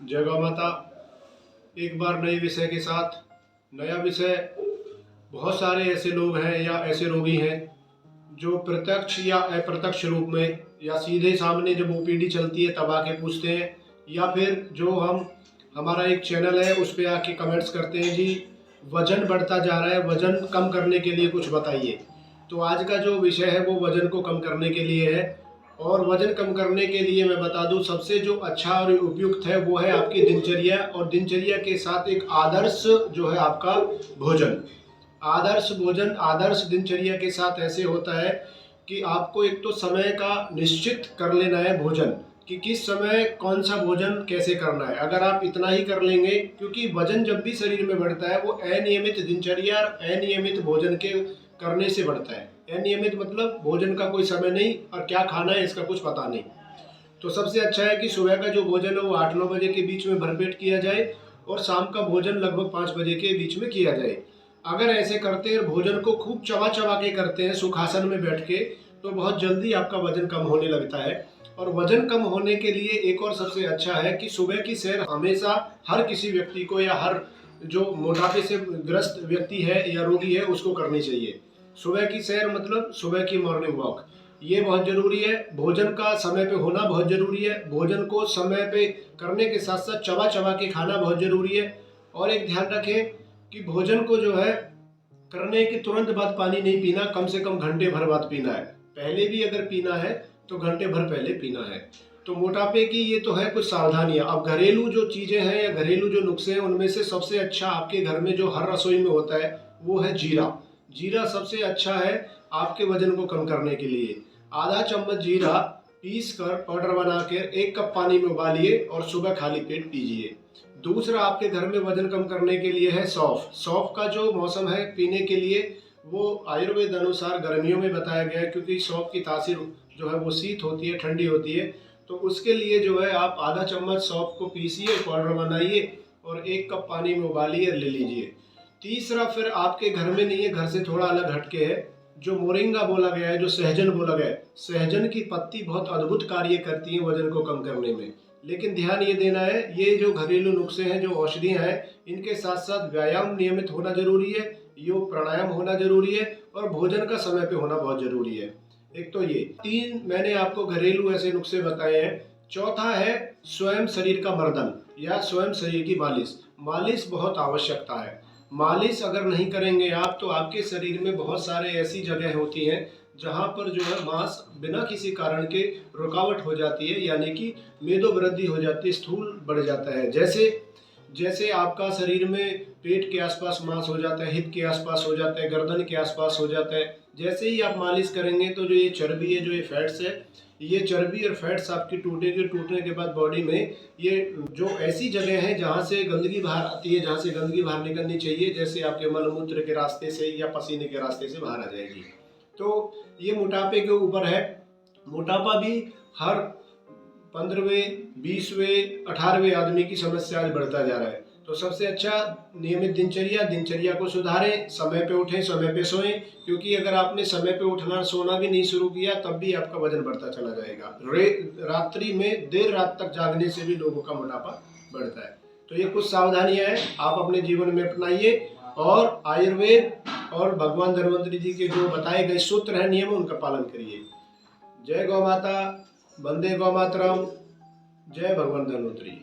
जय गौ माता। एक बार नए विषय के साथ। नया विषय। बहुत सारे ऐसे लोग हैं या ऐसे रोगी हैं जो प्रत्यक्ष या अप्रत्यक्ष रूप में या सीधे सामने जब ओपीडी चलती है तब आके पूछते हैं, या फिर जो हमारा एक चैनल है उस पर आके कमेंट्स करते हैं, जी वजन बढ़ता जा रहा है, वजन कम करने के लिए कुछ बताइए। तो आज का जो विषय है वो वजन को कम करने के लिए है। और वजन कम करने के लिए मैं बता दूं, सबसे जो अच्छा और उपयुक्त है वो है आपकी दिनचर्या, और दिनचर्या के साथ एक आदर्श जो है आपका भोजन। आदर्श भोजन आदर्श दिनचर्या के साथ ऐसे होता है कि आपको एक तो समय का निश्चित कर लेना है भोजन, कि किस समय कौन सा भोजन कैसे करना है। अगर आप इतना ही कर लेंगे, क्योंकि वजन जब भी शरीर में बढ़ता है वो अनियमित दिनचर्या और अनियमित भोजन के करने से बढ़ता है। अनियमित मतलब भोजन का कोई समय नहीं और क्या खाना है इसका कुछ पता नहीं। तो सबसे अच्छा है कि सुबह का जो भोजन है वो 8-9 बजे के बीच में भरपेट किया जाए और शाम का भोजन लगभग 5 बजे के बीच में किया जाए। अगर ऐसे करते हैं, भोजन को खूब चबा चबा के करते हैं सुखासन में बैठ के, तो बहुत जल्दी आपका वजन कम होने लगता है। और वजन कम होने के लिए एक और सबसे अच्छा है कि सुबह की सैर हमेशा हर किसी व्यक्ति को, या हर जो मोटापे से ग्रस्त व्यक्ति है या रोगी है उसको करनी चाहिए। सुबह की सैर मतलब सुबह की मॉर्निंग वॉक, ये बहुत ज़रूरी है। भोजन का समय पे होना बहुत ज़रूरी है। भोजन को समय पे करने के साथ साथ चबा चबा के खाना बहुत ज़रूरी है। और एक ध्यान रखें कि भोजन को जो है करने के तुरंत बाद पानी नहीं पीना, कम से कम घंटे भर बाद पीना है। पहले भी अगर पीना है तो घंटे भर पहले पीना है। तो मोटापे की ये तो है कुछ सावधानियां। अब घरेलू जो चीज़ें हैं या घरेलू जो नुस्खे हैं उनमें से सबसे अच्छा आपके घर में जो हर रसोई में होता है वो है जीरा। जीरा सबसे अच्छा है आपके वजन को कम करने के लिए। आधा चम्मच जीरा पीस कर पाउडर बना कर 1 कप पानी में उबालिए और सुबह खाली पेट पीजिए। दूसरा आपके घर में वजन कम करने के लिए है सौंफ। सौंफ का जो मौसम है पीने के लिए वो आयुर्वेद अनुसार गर्मियों में बताया गया है, क्योंकि सौंफ की तासीर जो है वो शीत होती है, ठंडी होती है। तो उसके लिए जो है आप आधा चम्मच सौंफ को पीसिए, पाउडर बनाइए और 1 कप पानी में उबालिए, ले लीजिए। तीसरा फिर आपके घर में नहीं है, घर से थोड़ा अलग हटके है, जो मोरिंगा बोला गया है, जो सहजन बोला गया है। सहजन की पत्ती बहुत अद्भुत कार्य करती है वजन को कम करने में। लेकिन ध्यान ये देना है, ये जो घरेलू नुस्खे हैं, जो औषधियाँ हैं, इनके साथ साथ व्यायाम नियमित होना जरूरी है, योग प्राणायाम होना जरूरी है, और भोजन का समय पे होना बहुत जरूरी है। एक तो ये 3 मैंने आपको घरेलू ऐसे नुस्खे बताए हैं। चौथा है स्वयं शरीर का मर्दन या स्वयं शरीर की मालिश। मालिश बहुत आवश्यकता है। मालिश अगर नहीं करेंगे आप तो आपके शरीर में बहुत सारे ऐसी जगह होती हैं जहाँ पर जो है मांस बिना किसी कारण के रुकावट हो जाती है, यानी कि मेदोवृद्धि हो जाती है, स्थूल बढ़ जाता है। जैसे जैसे आपका शरीर में पेट के आसपास मांस हो जाता है, हिप के आसपास हो जाता है, गर्दन के आसपास हो जाता है। जैसे ही आप मालिश करेंगे तो जो ये चर्बी है, जो ये फैट्स है, ये चर्बी और फैट्स आपकी टूटेगी। टूटने के बाद बॉडी में ये जो ऐसी जगह है जहाँ से गंदगी बाहर आती है, जहाँ से गंदगी बाहर निकलनी चाहिए, जैसे आपके मलमूत्र के रास्ते से या पसीने के रास्ते से बाहर आ जाएगी। तो ये मोटापे के ऊपर है। मोटापा भी हर 15वें, 20वें, 18वें आदमी की समस्या आज बढ़ता जा रहा है। तो सबसे अच्छा नियमित दिनचर्या को सुधारें, समय पे उठें, समय पे सोएं, क्योंकि अगर आपने समय पे उठना सोना भी नहीं शुरू किया तब भी आपका वजन बढ़ता चला जाएगा। रात्रि में देर रात तक जागने से भी लोगों का मोटापा बढ़ता है। तो ये कुछ सावधानियां हैं, आप अपने जीवन में अपनाइए और आयुर्वेद और भगवान धन्वंतरी जी के जो बताए गए सूत्र हैं, नियम, उनका पालन करिए। जय गौ माता, वंदे गौ मातरम, जय भगवान धन्वंतरी।